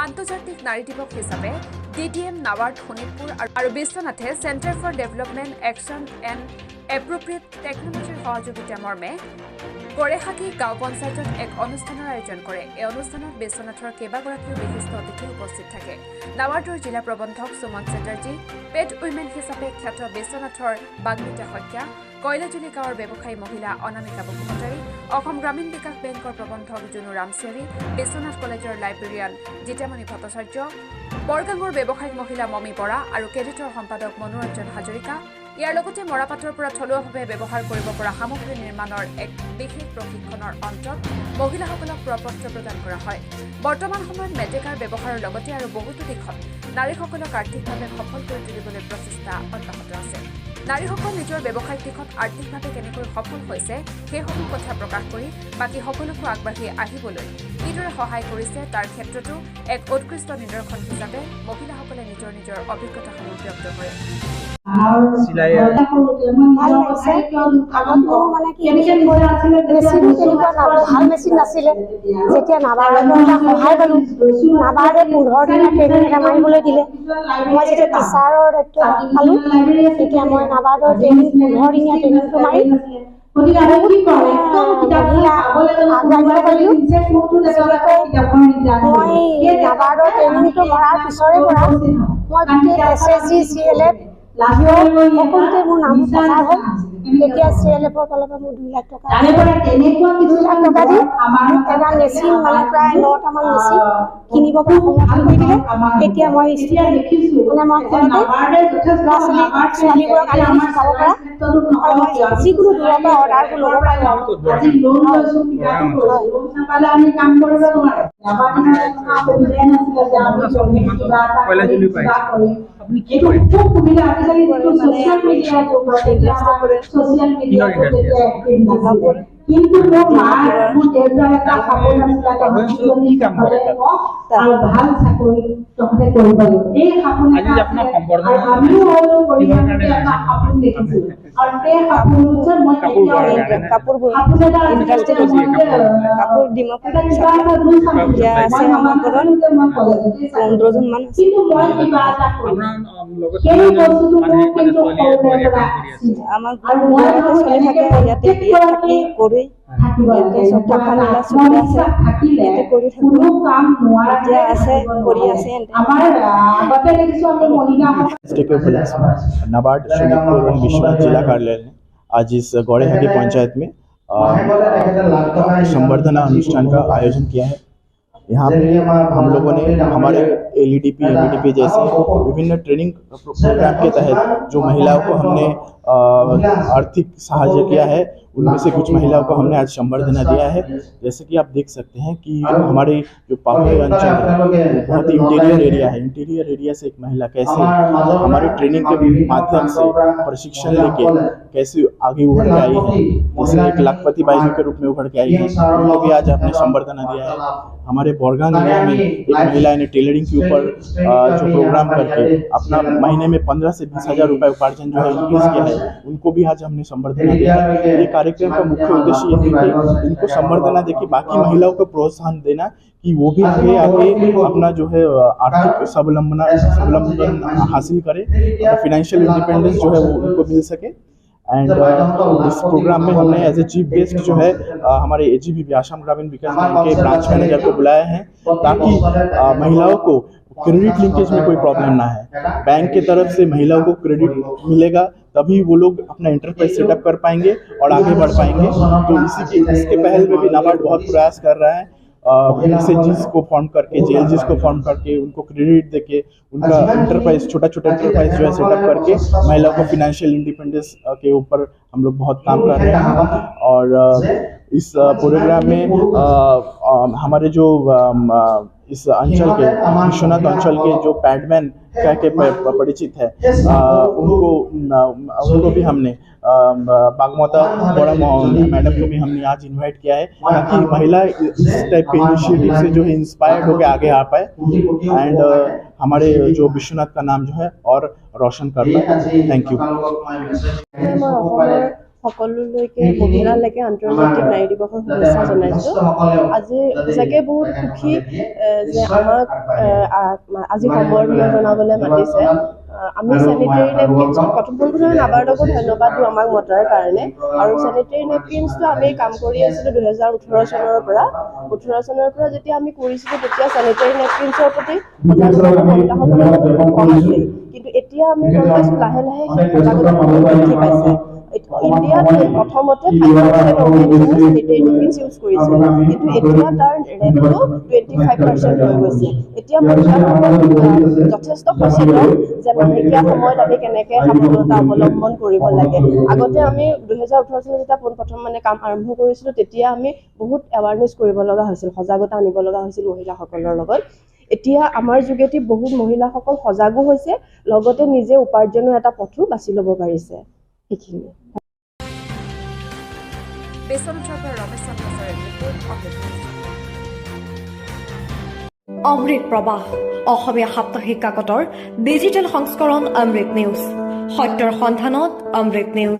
আন্তৰ্জাতিক নাৰী দিৱস হিচাপে DDM নাবাৰ্ড শোণিতপুৰ আৰু বিশ্বনাথে centre for development action and appropriate টেকনলজিৰ সহযোগিতা মৰ্মে গড়েহাকী গাঁও পঞ্চায়তত এক অনুষ্ঠানৰ আয়োজন কৰে। এই অনুষ্ঠানত বিশ্বনাথৰ কেইবাগৰাকীও বিশিষ্ট অতিথি উপস্থিত থাকে। নাবাৰ্ডৰ জিলা প্ৰবন্ধক সুমন চেটাৰ্জী, পেড উইমেন হিচাপে খ্যাত বিশ্বনাথৰ বাগ্মিতা শইকীয়া, কয়লাজুলি গাঁৱৰ ব্যৱসায়ী মহিলা অনামিকা বসুমতাৰী, অসম গ্ৰামীণ বিকাশ বেংকৰ প্ৰবন্ধক জুনু ৰামচিয়াৰী, বিশ্বনাথ কলেজৰ লাইব্ৰেৰিয়ান জিতামণি ভট্টাচাৰ্য, বৰগাঙৰ ব্যৱসায়িক মহিলা মমী বৰা আৰু কেডেটৰ সম্পাদক মনোৰঞ্জন হাজৰিকা। ইয়াৰ লগতে মৰাপাটৰ পৰা থলুৱাভাৱে ব্যৱহাৰ কৰিব পৰা সামগ্ৰী নিৰ্মাণৰ এক বিশেষ প্ৰশিক্ষণৰ অন্তত মহিলাসকলক প্ৰপত্ৰ প্ৰদান কৰা হয়। বৰ্তমান সময়ত মেটেকাৰ ব্যৱহাৰৰ লগতে আৰু বহুতো দিশত নাৰীসকলক আৰ্থিকভাৱে সফল কৰি তুলিবলৈ প্ৰচেষ্টা অব্যাহত আছে। নাৰীসকল নিজৰ ব্যৱসায়িক দিশত আৰ্থিকভাৱে কেনেকৈ সফল হৈছে সেইসমূহ কথা প্ৰকাশ কৰি বাকী সকলোকো আগবাঢ়ি আহিবলৈ কিদৰে সহায় কৰিছে তাৰ ক্ষেত্ৰতো এক উৎকৃষ্ট নিদৰ্শন হিচাপে মহিলাসকলে নিজৰ নিজৰ অভিজ্ঞতাসমূহ ব্যক্ত কৰে। ভাল মেচিন নাছিলে, যেতিয়া নাবাৰ্ডৰ সহায় পালো, নাবাৰ্ডে 15 দিনৰ ট্ৰেইনিং এটা মাৰিবলৈ দিলে। মই যেতিয়া টিচাৰৰ দায়িত্ব পালো, তেতিয়া মই নাবাৰ্ডৰ ট্ৰেইনিং 15 দিনীয়া ট্ৰেইনিংটো মাৰি মই নাবাৰ্ডৰ ট্ৰেইনিংটো মৰাৰ পিছৰে পৰা মই গোটেই SSG CLF সকলোতে মোৰ নাম প্ৰচাৰ হ'ল। তেতিয়া CLFৰ ফালৰ পৰা মোৰ 2 লাখ টকা দি এটা মেচিন মানে প্ৰায় 9টামান মেচিন কিনিব পৰা সমৰ্থন কৰি দিলে। এতিয়া মই মই ছোৱালীবোৰক আনি শিকাব পৰা আৰু মই যিকোনো দূৰৰ পৰা অৰ্ডাৰবোৰ ল'ব পাৰোঁ। কিন্তু মোৰ দেউতাৰ এটা সপোন আছিলে আৰু ভাল চাকৰি তহঁতে কৰিব লাগিব। এই সপোন আমিও এটা সপোন দেখিছো আৰু এই সপোন হৈছে মই কাপোৰ नाबार्ड शोणितपुर और विश्वनाथ जिला कार्यालय ने आज इस गौड़ेहाटी पंचायत में संवर्धना अनुष्ठान का आयोजन किया है। यहाँ पे हम लोगों ने हमारे LEDP MDDP जैसे विभिन्न ट्रेनिंग प्रोग्राम के तहत जो महिलाओं को हमने आर्थिक सहायता किया है, उनमें से कुछ महिलाओं को हमने आज संवर्धना दिया है। जैसे कि आप देख सकते हैं कि हमारे जो पाहुड़ अंचल है बहुत ही इंटीरियर एरिया से एक महिला कैसे हमारे ट्रेनिंग के माध्यम से प्रशिक्षण लेके कैसे आगे उभर के आई है, जैसे एक लाखपति बाई के रूप में उभर के आई है, उनको भी आज हमने संवर्धना दिया है। हमारे बोरगांव एरिया में एक महिला ने टेलरिंग के ऊपर जो प्रोग्राम करके अपना महीने में 15 से 20 हज़ार रुपये उपार्जन जो है इंक्रीज किया है, उनको भी आज हमने संवर्धना दिया है। ये कार्यक्रम का मुख्य उद्देश्य ये है कि इनको संवर्धना देके बाकी महिलाओं को प्रोत्साहन देना कि वो भी आगे अपना जो है आर्थिक स्वावलंबन हासिल करे, फाइनेंशियल इंडिपेंडेंस जो है वो उनको मिल सके। एंड इस प्रोग्राम में हमने एज ए चीफ गेस्ट जो है हमारे AGB असम ग्रामीण विकास बैंक के ब्रांच मैनेजर को बुलाया है, ताकि महिलाओं को क्रेडिट लिंकेज में कोई प्रॉब्लम ना है। बैंक के तरफ से महिलाओं को क्रेडिट मिलेगा तभी वो लोग अपना इंटरप्राइज सेटअप कर पाएंगे और आगे बढ़ पाएंगे। तो इसके पहल में भी नाबार्ड बहुत प्रयास कर रहा है, SHGs को फॉर्म करके JLGs को फॉर्म करके उनको क्रेडिट देके उनका इंटरप्राइज छोटा इंटरप्राइज जो है सेटअप करके महिलाओं को फाइनेंशियल इंडिपेंडेंस के ऊपर हम लोग बहुत काम कर रहे हैं। और इस प्रोग्राम में हमारे जो इस अंचल के विश्वनाथ अंचल के जो पैडमैन कह के परिचित है, उनको भी हमने बागमाता बड़ा मैडम को भी हमने आज इनवाइट किया है, ताकि महिला इस टाइप के इनिशिएटिव से जो है इंस्पायर्ड होकर आगे आ पाए एंड हमारे जो विश्वनाथ का नाम जो है और रोशन कर पाए। Thank you. সকলোলৈকে মহিলালৈকে আন্তৰ্জাতিক নাৰী দিৱসৰ শুভেচ্ছা জনাইছোঁ। আজি সঁচাকৈ বহুত সুখী যে আমাক আজি সম্বৰ্ধনা জনাবলৈ মাতিছে। আমি চেনিটেৰী নেপকিনছ প্ৰথমে নাবাৰ্ডকো ধন্যবাদ দিওঁ আমাক মতাৰ কাৰণে। আৰু চেনিটেৰী নেপকিনছটো আমি কাম কৰি আছিলোঁ 2018 চনৰ পৰা। 18 চনৰ পৰা যেতিয়া আমি কৰিছিলোঁ তেতিয়া চেনিটেৰী নেপকিনছৰ প্ৰতি সজাগতা মহিলাসকলৰ মাজত খুব কম আছিল। কিন্তু এতিয়া আমি গম পাইছোঁ লাহে লাহে সেই সজাগতা বৃদ্ধি পাইছে। ইণ্ডিয়াত প্ৰথমতে 5% অৰ্গেনাইজেশ্যনে চেনিটেৰী নেপকিনছ ইউজ কৰিছিল, কিন্তু এতিয়া তাৰ ৰেটটো 25% হৈ গৈছে। এতিয়া মহিলাসকল যথেষ্ট সচেতন যে মাহেকীয়া সময়ত আমি কেনেকৈ সাৱধানতা অৱলম্বন কৰিব লাগে। আগতে আমি 2018 চনত যেতিয়া পোনপ্ৰথম কাম আৰম্ভ কৰিছিলোঁ তেতিয়া আমি বহুত এৱাৰনেছ কৰিব লগা হৈছিল, সজাগতা আনিব লগা হৈছিল মহিলাসকলৰ লগত। এতিয়া আমাৰ যোগেদি বহুত মহিলাসকল সজাগো হৈছে, লগতে নিজে উপাৰ্জনৰ এটা পথো বাছি ল'ব পাৰিছে। সেইখিনি বিশ্বনাথৰ পৰা ৰমেশ চন্দ্ৰ ছাৰৰ ৰিপৰ্ট অমৃত। অমৃত প্ৰবাহ অসমীয়া সাপ্তাহিক কাকতৰ ডিজিটেল সংস্কৰণ অমৃত নিউজ, সত্যৰ সন্ধানত অমৃত নিউজ।